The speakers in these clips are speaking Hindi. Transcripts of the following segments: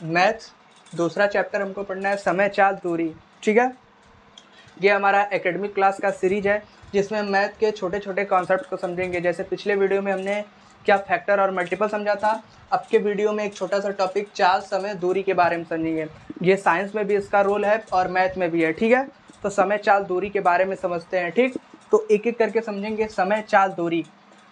मैथ दूसरा चैप्टर हमको पढ़ना है समय चाल दूरी। ठीक है, ये हमारा एकेडमिक क्लास का सीरीज है जिसमें मैथ के छोटे छोटे कॉन्सेप्ट को समझेंगे। जैसे पिछले वीडियो में हमने क्या फैक्टर और मल्टीपल समझा था, अब के वीडियो में एक छोटा सा टॉपिक चाल समय दूरी के बारे में समझेंगे। ये साइंस में भी इसका रोल है और मैथ में भी है। ठीक है, तो समय चाल दूरी के बारे में समझते हैं। ठीक, तो एक एक करके समझेंगे समय चाल दूरी।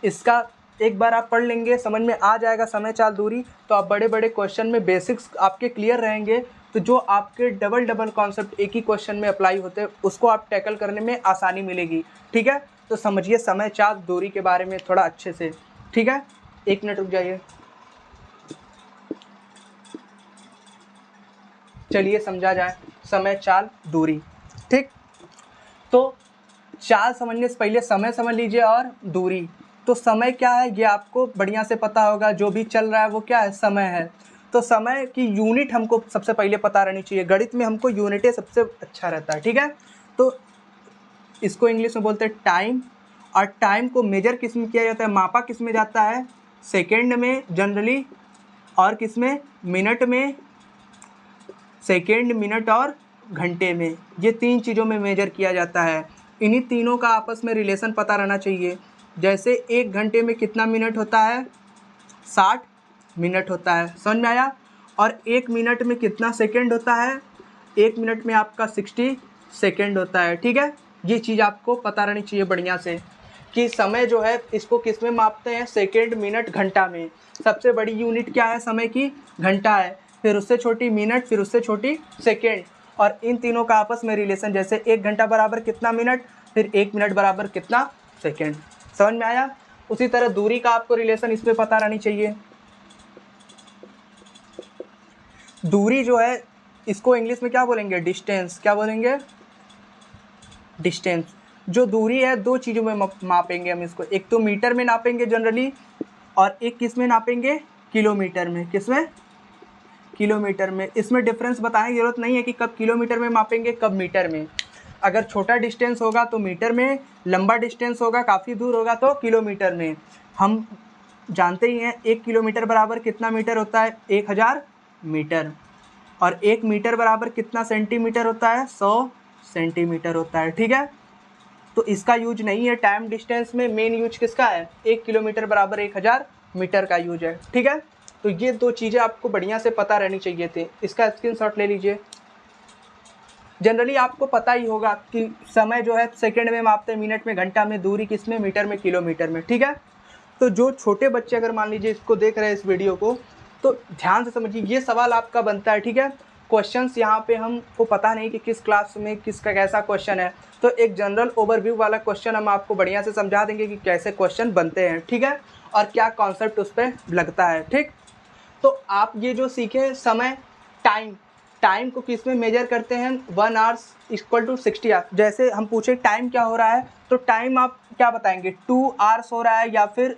इसका एक बार आप पढ़ लेंगे, समझ में आ जाएगा समय चाल दूरी, तो आप बड़े बड़े क्वेश्चन में बेसिक्स आपके क्लियर रहेंगे। तो जो आपके डबल कॉन्सेप्ट एक ही क्वेश्चन में अप्लाई होते हैं उसको आप टैकल करने में आसानी मिलेगी। ठीक है, तो समझिए समय चाल दूरी के बारे में थोड़ा अच्छे से। ठीक है, 1 मिनट रुक जाइए। चलिए समझा जाए समय चाल दूरी। ठीक, तो चाल समझने से पहले समय समझ लीजिए और दूरी। तो समय क्या है ये आपको बढ़िया से पता होगा, जो भी चल रहा है वो क्या है, समय है। तो समय की यूनिट हमको सबसे पहले पता रहनी चाहिए। गणित में हमको यूनिटें सबसे अच्छा रहता है। ठीक है, तो इसको इंग्लिश में बोलते हैं टाइम। और टाइम को मेजर किस में किया जाता है, मापा किस में जाता है, सेकेंड में जनरली, और किस में, मिनट में, सेकेंड, मिनट और घंटे में। ये 3 चीज़ों में मेजर किया जाता है। इन्हीं तीनों का आपस में रिलेशन पता रहना चाहिए। जैसे 1 घंटे में कितना मिनट होता है, 60 मिनट होता है, समझ में आया। और 1 मिनट में कितना सेकेंड होता है, 1 मिनट में आपका 60 सेकेंड होता है। ठीक है, ये चीज़ आपको पता रहनी चाहिए बढ़िया से कि समय जो है इसको किस में मापते हैं, सेकेंड, मिनट, घंटा में। सबसे बड़ी यूनिट क्या है समय की, घंटा है, फिर उससे छोटी मिनट, फिर उससे छोटी सेकेंड। और इन तीनों का आपस में रिलेशन, जैसे 1 घंटा बराबर कितना मिनट, फिर 1 मिनट बराबर कितना सेकेंड। समझ में आया। उसी तरह दूरी का आपको रिलेशन इस पे पता रहनी चाहिए। दूरी जो है इसको इंग्लिश में क्या बोलेंगे, डिस्टेंस। क्या बोलेंगे, डिस्टेंस। जो दूरी है 2 चीज़ों में मापेंगे हम इसको, एक तो मीटर में नापेंगे जनरली, और एक किस में नापेंगे, किलोमीटर में। किस में, किलोमीटर में। इसमें डिफरेंस बताने की जरूरत नहीं है कि कब किलोमीटर में मापेंगे कब मीटर में। अगर छोटा डिस्टेंस होगा तो मीटर में, लंबा डिस्टेंस होगा काफ़ी दूर होगा तो किलोमीटर में। हम जानते ही हैं 1 किलोमीटर बराबर कितना मीटर होता है, 1000 मीटर। और 1 मीटर बराबर कितना सेंटीमीटर होता है, 100 सेंटीमीटर होता है। ठीक है, तो इसका यूज नहीं है टाइम डिस्टेंस में, मेन यूज किसका है, 1 किलोमीटर बराबर 1000 मीटर का यूज है। ठीक है, तो ये 2 चीज़ें आपको बढ़िया से पता रहनी चाहिए थी। इसका स्क्रीनशॉट ले लीजिए। जनरली आपको पता ही होगा कि समय जो है सेकंड में मापते हैं, मिनट में, घंटा में, दूरी किस में, मीटर में, किलोमीटर में। ठीक है, तो जो छोटे बच्चे अगर मान लीजिए इसको देख रहे हैं इस वीडियो को, तो ध्यान से समझिए, ये सवाल आपका बनता है। ठीक है, क्वेश्चंस यहाँ पे हमको पता नहीं कि किस क्लास में किसका कैसा क्वेश्चन है, तो एक जनरल ओवरव्यू वाला क्वेश्चन हम आपको बढ़िया से समझा देंगे कि कैसे क्वेश्चन बनते हैं। ठीक है, और क्या कॉन्सेप्ट उस पर लगता है। ठीक, तो आप ये जो सीखे समय, टाइम को किस में मेजर करते हैं, 1 आवर्स इक्वल टू 60 आवर्स। जैसे हम पूछे टाइम क्या हो रहा है, तो टाइम आप क्या बताएंगे, 2 आवर्स हो रहा है, या फिर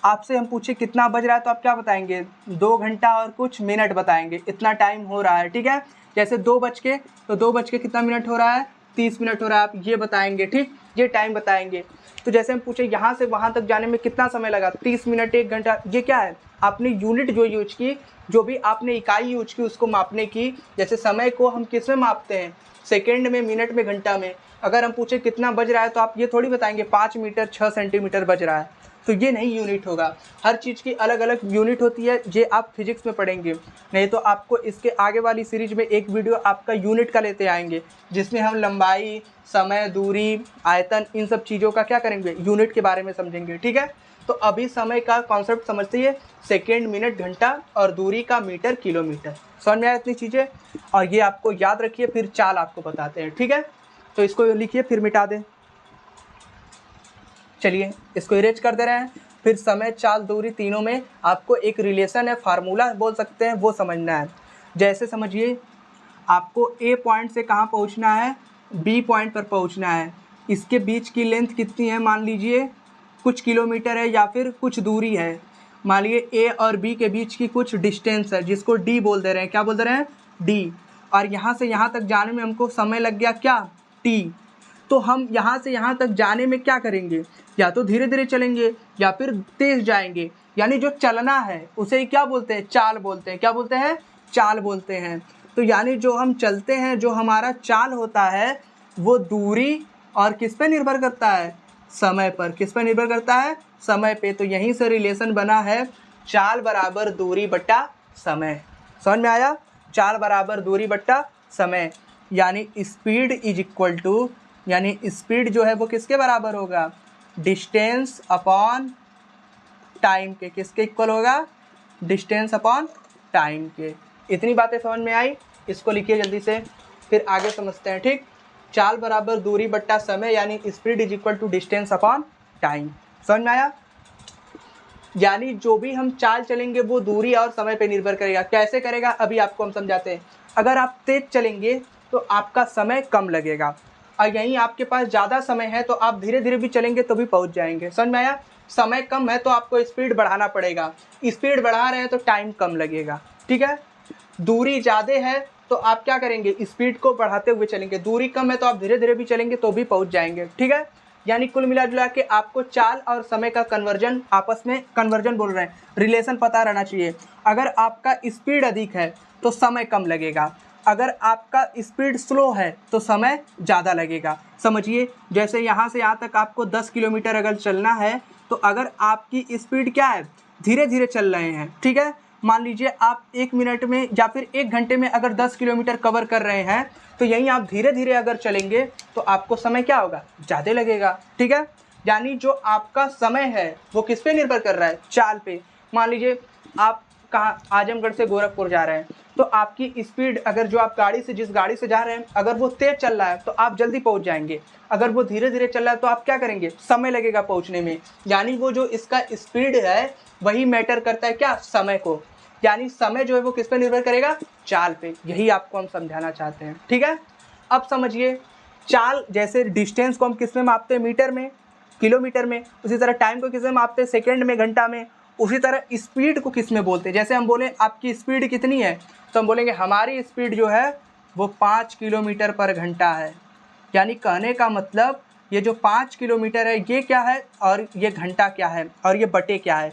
आपसे हम पूछे कितना बज रहा है तो आप क्या बताएंगे, 2 घंटा और कुछ मिनट बताएंगे, इतना टाइम हो रहा है। ठीक है, जैसे 2 बज के, तो 2 बज के कितना मिनट हो रहा है, 30 मिनट हो रहा है, आप ये बताएंगे। ठीक, ये टाइम बताएंगे। तो जैसे हम पूछे यहाँ से वहाँ तक जाने में कितना समय लगा, 30 मिनट, 1 घंटा, ये क्या है, आपने यूनिट जो यूज की, जो भी आपने इकाई यूज की उसको मापने की। जैसे समय को हम किस में मापते हैं, सेकेंड में, मिनट में, घंटा में। अगर हम पूछे कितना बज रहा है तो आप ये थोड़ी बताएंगे 5 मीटर 6 सेंटीमीटर बज रहा है, तो ये नहीं यूनिट होगा। हर चीज़ की अलग अलग यूनिट होती है, ये आप फिजिक्स में पढ़ेंगे। नहीं तो आपको इसके आगे वाली सीरीज में एक वीडियो आपका यूनिट का लेते आएंगे, जिसमें हम लंबाई, समय, दूरी, आयतन, इन सब चीज़ों का क्या करेंगे, यूनिट के बारे में समझेंगे। ठीक है, तो अभी समय का कॉन्सेप्ट समझते हैं, सेकेंड, मिनट, घंटा, और दूरी का मीटर, किलोमीटर। समझ में आया इतनी चीज़ें, और ये आपको याद रखिए, फिर चाल आपको बताते हैं। ठीक है, तो इसको लिखिए फिर मिटा दें। चलिए इसको इरेज कर दे रहे हैं। फिर समय, चाल, दूरी, तीनों में आपको एक रिलेशन है, फार्मूला बोल सकते हैं, वो समझना है। जैसे समझिए, आपको ए पॉइंट से कहाँ पहुँचना है, बी पॉइंट पर पहुँचना है। इसके बीच की लेंथ कितनी है, मान लीजिए कुछ किलोमीटर है या फिर कुछ दूरी है। मान लीजिए ए और बी के बीच की कुछ डिस्टेंस है, जिसको डी बोल दे रहे हैं। क्या बोल दे रहे हैं, डी। और यहाँ से यहाँ तक जाने में हमको समय लग गया क्या, टी। तो हम यहाँ से यहाँ तक जाने में क्या करेंगे, या तो धीरे धीरे चलेंगे या फिर तेज जाएंगे। यानी जो चलना है उसे क्या बोलते हैं, चाल बोलते हैं। क्या बोलते हैं, चाल बोलते हैं। तो यानी जो हम चलते हैं, जो हमारा चाल होता है वो दूरी और किस पे निर्भर करता है, समय पर। किस पर निर्भर करता है, समय पे। तो यहीं से रिलेशन बना है चाल बराबर दूरी बट्टा समय। समझ में आया, चाल बराबर दूरी बट्टा समय, यानी स्पीड इज इक्वल टू, यानी स्पीड जो है वो किसके बराबर होगा, डिस्टेंस अपॉन टाइम के। किसके इक्वल होगा, डिस्टेंस अपॉन टाइम के। इतनी बातें समझ में आई, इसको लिखिए जल्दी से, फिर आगे समझते हैं। ठीक, चाल बराबर दूरी बट्टा समय, यानी speed is equal to distance upon time. समझ में आया, यानी जो भी हम चाल चलेंगे वो दूरी और समय पे निर्भर करेगा। कैसे करेगा, अभी आपको हम समझाते हैं। अगर आप तेज चलेंगे तो आपका समय कम लगेगा, और यहीं आपके पास ज़्यादा समय है तो आप धीरे धीरे भी चलेंगे तो भी पहुंच जाएंगे। समझ में आया, समय कम है तो आपको स्पीड बढ़ाना पड़ेगा, स्पीड बढ़ा रहे हैं तो टाइम कम लगेगा। ठीक है, दूरी ज़्यादा है तो आप क्या करेंगे, स्पीड को बढ़ाते हुए चलेंगे, दूरी कम है तो आप धीरे धीरे भी चलेंगे तो भी पहुंच जाएंगे। ठीक है, यानी कुल मिला जुला के आपको चाल और समय का कन्वर्जन, आपस में कन्वर्जन बोल रहे हैं, रिलेशन पता रहना चाहिए। अगर आपका स्पीड अधिक है तो समय कम लगेगा, अगर आपका स्पीड स्लो है तो समय ज़्यादा लगेगा। समझिए, जैसे यहाँ से यहाँ तक आपको 10 किलोमीटर अगर चलना है तो अगर आपकी स्पीड क्या है, धीरे धीरे चल रहे हैं, ठीक है, मान लीजिए आप 1 मिनट में या फिर 1 घंटे में अगर 10 किलोमीटर कवर कर रहे हैं, तो यहीं आप धीरे धीरे अगर चलेंगे तो आपको समय क्या होगा, ज़्यादा लगेगा। ठीक है, यानी जो आपका समय है वो किस पे निर्भर कर रहा है, चाल पे। मान लीजिए आप कहाँ, आजमगढ़ से गोरखपुर जा रहे हैं, तो आपकी स्पीड, अगर जो आप गाड़ी से, जिस गाड़ी से जा रहे हैं, अगर वो तेज चल रहा है तो आप जल्दी पहुंच जाएंगे, अगर वो धीरे धीरे चल रहा है तो आप क्या करेंगे, समय लगेगा पहुंचने में। यानी वो जो इसका स्पीड है वही मैटर करता है क्या, समय को। यानी समय जो है वो किस पे निर्भर करेगा, चाल पे। यही आपको हम समझाना चाहते हैं। ठीक है, अब समझिए, चाल, जैसे डिस्टेंस को हम किस में मापते हैं, मीटर में, किलोमीटर में, उसी तरह टाइम को किस में मापते हैं, सेकंड में, घंटा में। उसी तरह स्पीड को किस में बोलते हैं, जैसे हम बोले आपकी स्पीड कितनी है तो हम बोलेंगे हमारी स्पीड जो है वो 5 किलोमीटर पर घंटा है। यानी कहने का मतलब ये जो 5 किलोमीटर है ये क्या है और ये घंटा क्या है और ये बटे क्या है।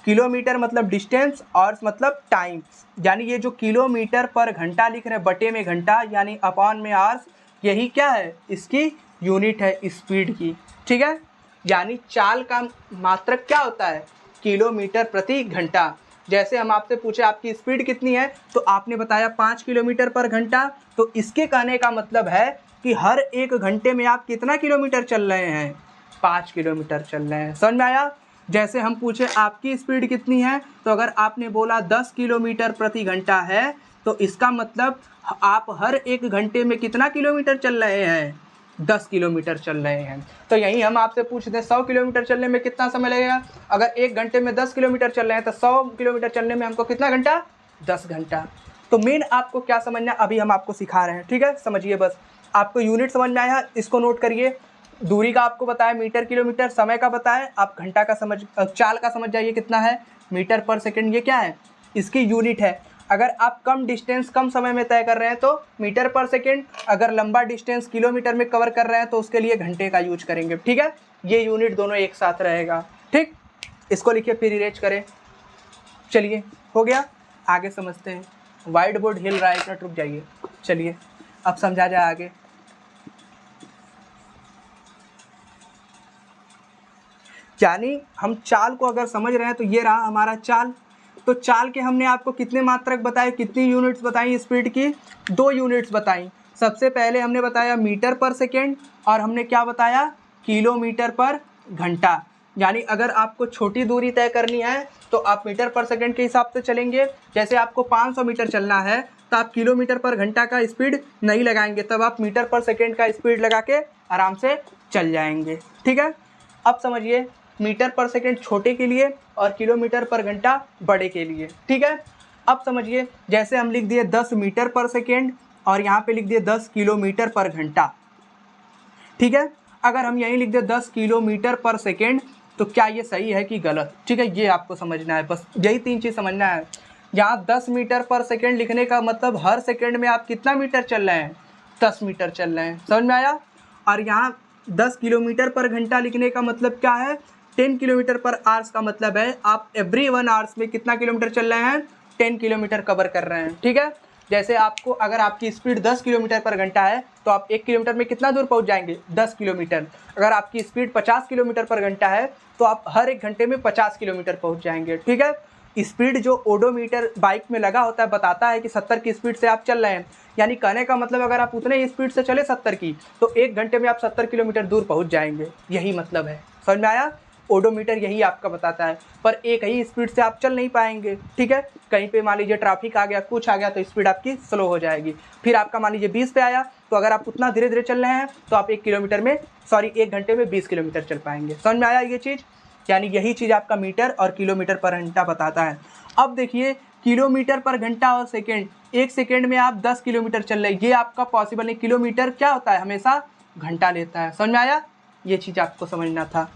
किलोमीटर मतलब डिस्टेंस और मतलब टाइम, यानी ये जो किलोमीटर पर घंटा लिख रहे हैं, बटे में घंटा यानी अपॉन में आवर्स, यही क्या है, इसकी यूनिट है स्पीड की। ठीक है, यानी चाल का मात्रक क्या होता है, किलोमीटर प्रति घंटा। जैसे हम आपसे पूछे आपकी स्पीड कितनी है तो आपने बताया 5 किलोमीटर पर घंटा, तो इसके कहने का मतलब है कि हर 1 घंटे में आप कितना किलोमीटर चल रहे हैं, 5 किलोमीटर चल रहे हैं। समझ में आया, जैसे हम पूछे आपकी स्पीड कितनी है तो अगर आपने बोला 10 किलोमीटर प्रति घंटा है तो इसका मतलब आप हर 1 घंटे में कितना किलोमीटर चल रहे हैं, 10 किलोमीटर चल रहे हैं। तो यही हम आपसे पूछते हैं 100 किलोमीटर चलने में कितना समय लगेगा, अगर 1 घंटे में 10 किलोमीटर चल रहे हैं तो 100 किलोमीटर चलने में हमको कितना घंटा, 10 घंटा। तो मेन आपको क्या समझना, अभी हम आपको सिखा रहे हैं। ठीक है, समझिए, बस आपको यूनिट समझ में आया, इसको नोट करिए। दूरी का आपको बताया मीटर किलोमीटर, समय का बताया, आप घंटा का समझ, चाल का समझ जाइए कितना है, मीटर पर सेकेंड, ये क्या है, इसकी यूनिट है। अगर आप कम डिस्टेंस कम समय में तय कर रहे हैं तो मीटर पर सेकेंड, अगर लंबा डिस्टेंस किलोमीटर में कवर कर रहे हैं तो उसके लिए घंटे का यूज करेंगे। ठीक है, ये यूनिट दोनों एक साथ रहेगा। ठीक, इसको लिखिए, फिर इरेज करें। चलिए, हो गया, आगे समझते हैं। वाइट बोर्ड हिल रहा है, इतना रुक जाइए। चलिए अब समझा जाए आगे। यानी हम चाल को अगर समझ रहे हैं तो ये रहा हमारा चाल। तो चाल के हमने आपको कितने मात्रक बताए, कितनी यूनिट्स बताई स्पीड की, 2 यूनिट्स बताई। सबसे पहले हमने बताया मीटर पर सेकेंड और हमने क्या बताया, किलोमीटर पर घंटा। यानी अगर आपको छोटी दूरी तय करनी है तो आप मीटर पर सेकेंड के हिसाब से चलेंगे। जैसे आपको 500 मीटर चलना है तो आप किलोमीटर पर घंटा का स्पीड नहीं लगाएंगे, तब आप मीटर पर सेकेंड का स्पीड लगा के आराम से चल जाएंगे। ठीक है, अब समझिए, मीटर पर सेकेंड छोटे के लिए और किलोमीटर पर घंटा बड़े के लिए। ठीक है, अब समझिए, जैसे हम लिख दिए 10 मीटर पर सेकेंड और यहाँ पे लिख दिए 10 किलोमीटर पर घंटा। ठीक है, अगर हम यहीं लिख दे 10 किलोमीटर पर सेकेंड तो क्या ये सही है कि गलत। ठीक है, ये आपको समझना है, बस यही 3 चीज़ समझना है। यहाँ 10 मीटर पर सेकेंड लिखने का मतलब हर सेकेंड में आप कितना मीटर चल रहे हैं, 10 मीटर चल रहे हैं। समझ में आया। और यहाँ 10 किलोमीटर पर घंटा लिखने का मतलब क्या है, 10 किलोमीटर पर आवर्स का मतलब है आप एवरी 1 आवर्स में कितना किलोमीटर चल रहे हैं, 10 किलोमीटर कवर कर रहे हैं, ठीक है। जैसे आपको अगर आपकी स्पीड 10 किलोमीटर पर घंटा है तो आप 1 किलोमीटर में कितना दूर पहुंच जाएंगे, 10 किलोमीटर। अगर आपकी स्पीड 50 किलोमीटर पर घंटा है तो आप हर 1 घंटे में 50 किलोमीटर पहुंच जाएंगे, ठीक है। स्पीड जो ओडोमीटर बाइक में लगा होता है बताता है कि 70 की स्पीड से आप चल रहे हैं, यानी कहने का मतलब अगर आप उतने स्पीड से चले 70 की तो 1 घंटे में आप 70 किलोमीटर दूर पहुंच जाएंगे, यही मतलब है। समझ में आया? ओडोमीटर यही आपका बताता है, पर एक ही स्पीड से आप चल नहीं पाएंगे, ठीक है। कहीं पे मान लीजिए ट्रैफिक आ गया, कुछ आ गया तो स्पीड आपकी स्लो हो जाएगी। फिर आपका मान लीजिए 20 पे आया तो अगर आप उतना धीरे धीरे चल रहे हैं तो आप 1 घंटे में 20 किलोमीटर चल पाएंगे। समझ में आया ये चीज़? यानी यही चीज़ आपका मीटर और किलोमीटर पर घंटा बताता है। अब देखिए किलोमीटर पर घंटा और सेकेंड, 1 सेकेंड में आप 10 किलोमीटर चल रहे हैं, ये आपका पॉसिबल नहीं। किलोमीटर क्या होता है, हमेशा घंटा लेता है। समझ में आया? ये चीज़ आपको समझना था।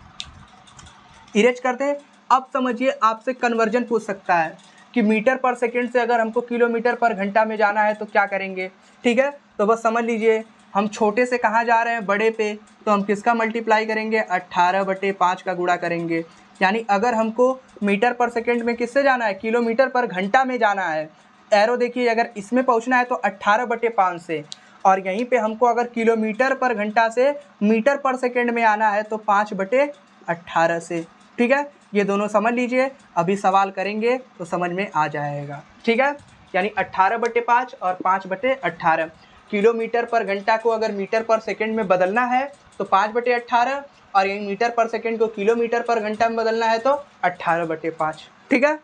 इरेज करते हैं। अब समझिए आपसे कन्वर्जन पूछ सकता है कि मीटर पर सेकेंड से अगर हमको किलोमीटर पर घंटा में जाना है तो क्या करेंगे, ठीक है। तो बस समझ लीजिए हम छोटे से कहाँ जा रहे हैं, बड़े पे, तो हम किसका मल्टीप्लाई करेंगे, 18/5 का गुणा करेंगे। यानी अगर हमको मीटर पर सेकेंड में किससे जाना है, किलोमीटर पर घंटा में जाना है, एरो देखिए अगर इसमें पहुँचना है तो 18/5 से, और यहीं पे हमको अगर किलोमीटर पर घंटा से मीटर पर सेकेंड में आना है तो 5/18 से, ठीक है। ये दोनों समझ लीजिए, अभी सवाल करेंगे तो समझ में आ जाएगा, ठीक है। यानी 18/5 और 5/18। किलोमीटर पर घंटा को अगर मीटर पर सेकंड में बदलना है तो 5/18, और यही मीटर पर सेकंड को किलोमीटर पर घंटा में बदलना है तो 18/5, ठीक है।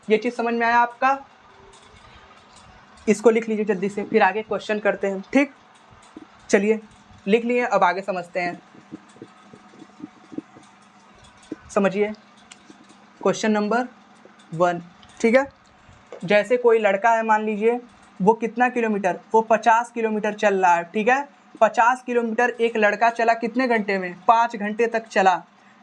ये चीज़ समझ में आया आपका? इसको लिख लीजिए जल्दी से, फिर आगे क्वेश्चन करते हैं, ठीक। चलिए लिख लिए, अब आगे समझते हैं। समझिए क्वेश्चन नंबर 1, ठीक है। जैसे कोई लड़का है, मान लीजिए वो कितना किलोमीटर, वो 50 किलोमीटर चल रहा है, ठीक है। 50 किलोमीटर एक लड़का चला कितने घंटे में, 5 घंटे तक चला।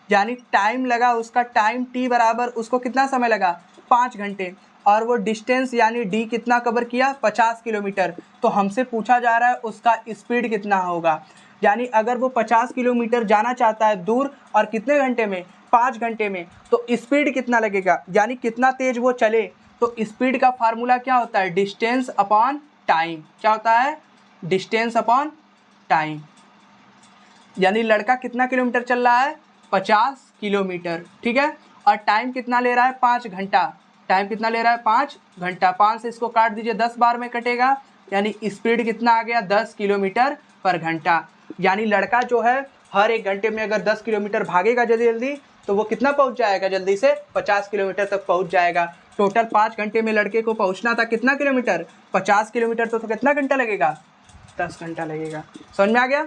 यानी टाइम लगा उसका, टाइम टी बराबर उसको कितना समय लगा, 5 घंटे। और वो डिस्टेंस यानी डी कितना कवर किया, 50 किलोमीटर। तो हमसे पूछा जा रहा है उसका स्पीड कितना होगा। यानी अगर वो 50 किलोमीटर जाना चाहता है दूर और कितने घंटे में, 5 घंटे में, तो स्पीड कितना लगेगा, यानी कितना तेज़ वो चले। तो स्पीड का फार्मूला क्या होता है, डिस्टेंस अपॉन टाइम। क्या होता है, डिस्टेंस अपॉन टाइम। यानी लड़का कितना किलोमीटर चल रहा है, 50 किलोमीटर, ठीक है। और टाइम कितना ले रहा है, 5 घंटा। टाइम कितना ले रहा है, 5 घंटा। 5 से इसको काट दीजिए, 10 बार में कटेगा, यानी स्पीड कितना आ गया, 10 किलोमीटर पर घंटा। यानी लड़का जो है हर 1 घंटे में अगर 10 किलोमीटर भागेगा जल्दी जल्दी तो वो कितना पहुंच जाएगा, जल्दी से 50 किलोमीटर तक पहुंच जाएगा। टोटल 5 घंटे में लड़के को पहुंचना था कितना किलोमीटर, 50 किलोमीटर। तो कितना घंटा लगेगा, 10 घंटा लगेगा। समझ में आ गया?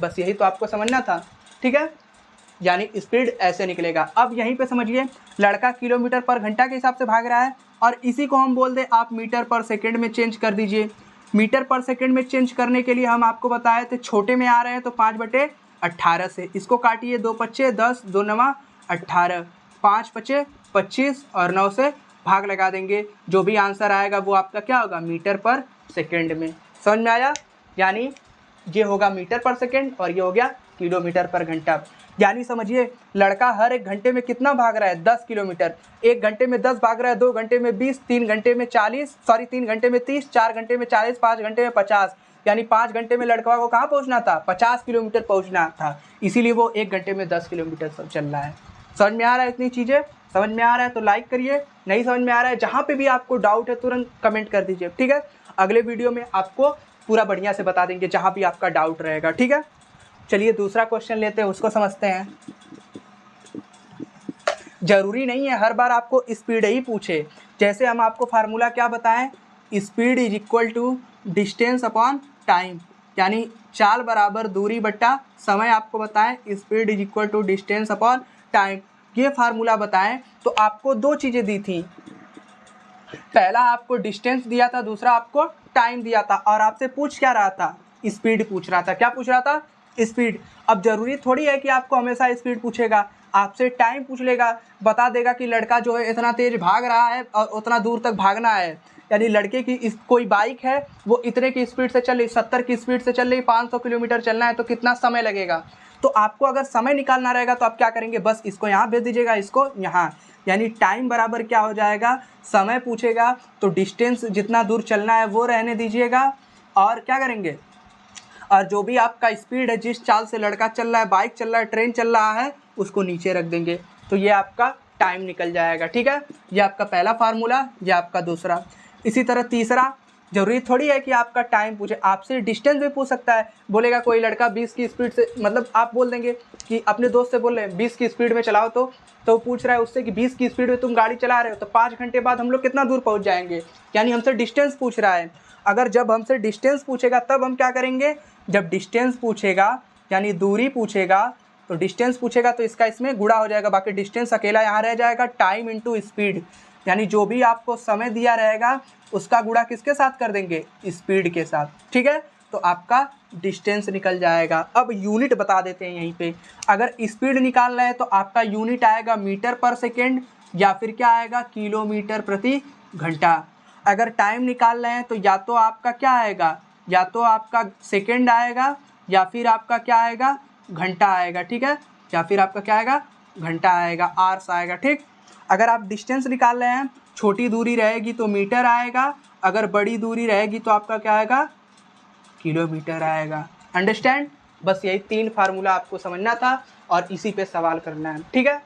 बस यही तो आपको समझना था, ठीक है। यानी स्पीड ऐसे निकलेगा। अब यहीं पे समझिए लड़का किलोमीटर पर घंटा के हिसाब से भाग रहा है, और इसी को हम बोल दें आप मीटर पर सेकेंड में चेंज कर दीजिए। मीटर पर सेकेंड में चेंज करने के लिए हम आपको बताए थे छोटे में आ रहे हैं तो 5/18 से। इसको काटिए, 2 पच्चे 10, 2 नवा 18, 5 पच्चे 25 और 9 से भाग लगा देंगे। जो भी आंसर आएगा वो आपका क्या होगा, मीटर पर सेकेंड में। समझ में आया? यानी ये होगा मीटर पर सेकेंड और ये हो गया किलोमीटर पर घंटा। यानी समझिए लड़का हर 1 घंटे में कितना भाग रहा है, 10 किलोमीटर। 1 घंटे में 10 भाग रहा है, 2 घंटे में 20, 3 घंटे में 30, 4 घंटे में 40, 5 घंटे में 50। यानी 5 घंटे में लड़का को कहाँ पहुँचना था, 50 किलोमीटर पहुँचना था। इसीलिए वो 1 घंटे में 10 किलोमीटर चल रहा है। समझ में आ रहा है इतनी चीज़ें? समझ में आ रहा है तो लाइक करिए, नहीं समझ में आ रहा है जहाँ पे भी आपको डाउट है तुरंत कमेंट कर दीजिए, ठीक है। अगले वीडियो में आपको पूरा बढ़िया से बता देंगे जहाँ भी आपका डाउट रहेगा, ठीक है। चलिए दूसरा क्वेश्चन लेते हैं, उसको समझते हैं। जरूरी नहीं है हर बार आपको स्पीड ही पूछे। जैसे हम आपको फार्मूला क्या बताएं, speed is equal to distance upon time. यानी चाल बराबर दूरी बट्टा समय आपको बताएं, speed is equal to distance upon time. ये फार्मूला बताएं तो आपको 2 चीज़ें दी थी। पहला आपको डिस्टेंस दिया था, दूसरा आपको टाइम दिया था, और आपसे पूछ क्या रहा था, स्पीड पूछ रहा था। क्या पूछ रहा था, स्पीड। अब जरूरी थोड़ी है कि आपको हमेशा स्पीड पूछेगा, आपसे टाइम पूछ लेगा, बता देगा कि लड़का जो है इतना तेज भाग रहा है और उतना दूर तक भागना है। यानी लड़के की कोई बाइक है वो इतने की स्पीड से चल रही, 70 की स्पीड से चल रही, 500 किलोमीटर चलना है तो कितना समय लगेगा। तो आपको अगर समय निकालना रहेगा तो आप क्या करेंगे, बस इसको यहाँ भेज दीजिएगा, इसको यहाँ। यानी टाइम बराबर क्या हो जाएगा, समय पूछेगा तो डिस्टेंस जितना दूर चलना है वो रहने दीजिएगा, और क्या करेंगे, और जो भी आपका स्पीड है, जिस चाल से लड़का चल रहा है, बाइक चल रहा है, ट्रेन चल रहा है, उसको नीचे रख देंगे, तो ये आपका टाइम निकल जाएगा। ठीक है, ये आपका पहला फार्मूला, ये आपका दूसरा। इसी तरह तीसरा, जरूरी थोड़ी है कि आपका टाइम पूछे, आपसे डिस्टेंस भी पूछ सकता है। बोलेगा कोई लड़का 20 की स्पीड से, मतलब आप बोल देंगे कि अपने दोस्त से बोल रहे हैं 20 की स्पीड में चलाओ, तो पूछ रहा है उससे कि 20 की स्पीड में तुम गाड़ी चला रहे हो, तो 5 घंटे बाद हम लोग कितना दूर पहुंच जाएंगे, यानी हमसे डिस्टेंस पूछ रहा है। अगर जब हमसे डिस्टेंस पूछेगा तब हम क्या करेंगे, जब डिस्टेंस पूछेगा यानी दूरी पूछेगा, तो डिस्टेंस पूछेगा तो इसका इसमें गुणा हो जाएगा, बाकी डिस्टेंस अकेला यहाँ रह जाएगा, टाइम इंटू स्पीड, यानी जो भी आपको समय दिया रहेगा उसका गुणा किसके साथ कर देंगे, स्पीड के साथ। ठीक है, तो आपका डिस्टेंस निकल जाएगा। अब यूनिट बता देते हैं यहीं पे, अगर स्पीड निकाल रहे हैं तो आपका यूनिट आएगा मीटर पर सेकेंड, या फिर क्या आएगा, किलोमीटर प्रति घंटा। अगर टाइम निकाल रहे हैं तो या तो आपका क्या आएगा, या तो आपका सेकेंड आएगा, या फिर आपका क्या आएगा, घंटा आएगा। ठीक है, या फिर आपका क्या आएगा, घंटा आएगा, आवर्स आएगा। ठीक, अगर आप डिस्टेंस निकाल रहे हैं, छोटी दूरी रहेगी तो मीटर आएगा, अगर बड़ी दूरी रहेगी तो आपका क्या आएगा, किलोमीटर आएगा। अंडरस्टैंड, बस यही 3 फार्मूला आपको समझना था और इसी पे सवाल करना है। ठीक है,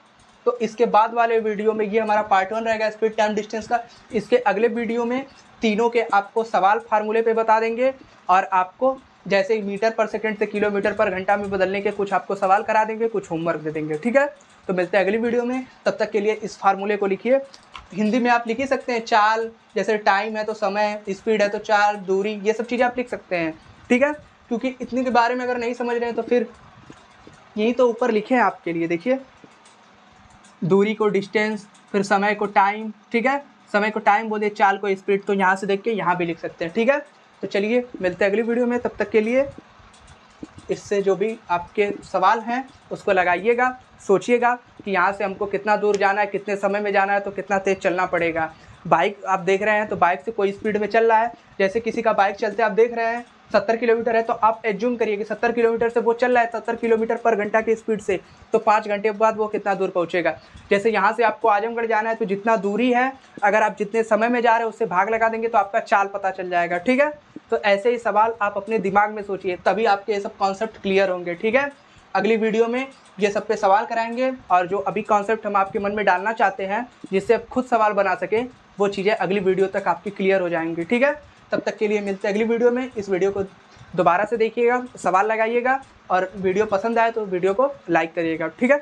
तो इसके बाद वाले वीडियो में, ये हमारा पार्ट 1 रहेगा स्पीड टाइम डिस्टेंस का, इसके अगले वीडियो में तीनों के आपको सवाल फार्मूले पे बता देंगे, और आपको जैसे मीटर पर सेकंड से किलोमीटर पर घंटा में बदलने के कुछ आपको सवाल करा देंगे, कुछ होमवर्क दे देंगे। ठीक है, तो मिलते हैं अगली वीडियो में, तब तक के लिए इस फार्मूले को लिखिए। हिंदी में आप लिख ही सकते हैं, चाल, जैसे टाइम है तो समय, स्पीड है तो चाल, दूरी, ये सब चीज़ें आप लिख सकते हैं। ठीक है, क्योंकि इतने के बारे में अगर नहीं समझ रहे हैं तो फिर यही तो ऊपर लिखे हैं आपके लिए, देखिए, दूरी को डिस्टेंस, फिर समय को टाइम। ठीक है, समय को टाइम बोले, चाल को स्पीड, तो यहाँ से देख के यहाँ भी लिख सकते हैं। ठीक है, तो चलिए मिलते हैं अगली वीडियो में, तब तक के लिए इससे जो भी आपके सवाल हैं उसको लगाइएगा, सोचिएगा कि यहाँ से हमको कितना दूर जाना है, कितने समय में जाना है, तो कितना तेज़ चलना पड़ेगा। बाइक आप देख रहे हैं तो बाइक से कोई स्पीड में चल रहा है, जैसे किसी का बाइक चलते आप देख रहे हैं 70 किलोमीटर है, तो आप एज्यूम करिए कि 70 किलोमीटर से वो चल रहा है 70 किलोमीटर पर घंटा की स्पीड से, तो 5 घंटे बाद वो कितना दूर पहुँचेगा। जैसे यहाँ से आपको आजमगढ़ जाना है तो जितना दूरी है, अगर आप जितने समय में जा रहे हैं उससे भाग लगा देंगे तो आपका चाल पता चल जाएगा। ठीक है, तो ऐसे ही सवाल आप अपने दिमाग में सोचिए, तभी आपके ये सब कॉन्सेप्ट क्लियर होंगे। ठीक है, अगली वीडियो में ये सब पे सवाल कराएंगे, और जो अभी कॉन्सेप्ट हम आपके मन में डालना चाहते हैं जिससे आप खुद सवाल बना सकें, वो चीज़ें अगली वीडियो तक आपकी क्लियर हो जाएंगी। ठीक है, तब तक के लिए मिलते हैं अगली वीडियो में। इस वीडियो को दोबारा से देखिएगा, सवाल लगाइएगा, और वीडियो पसंद आए तो वीडियो को लाइक करिएगा। ठीक है।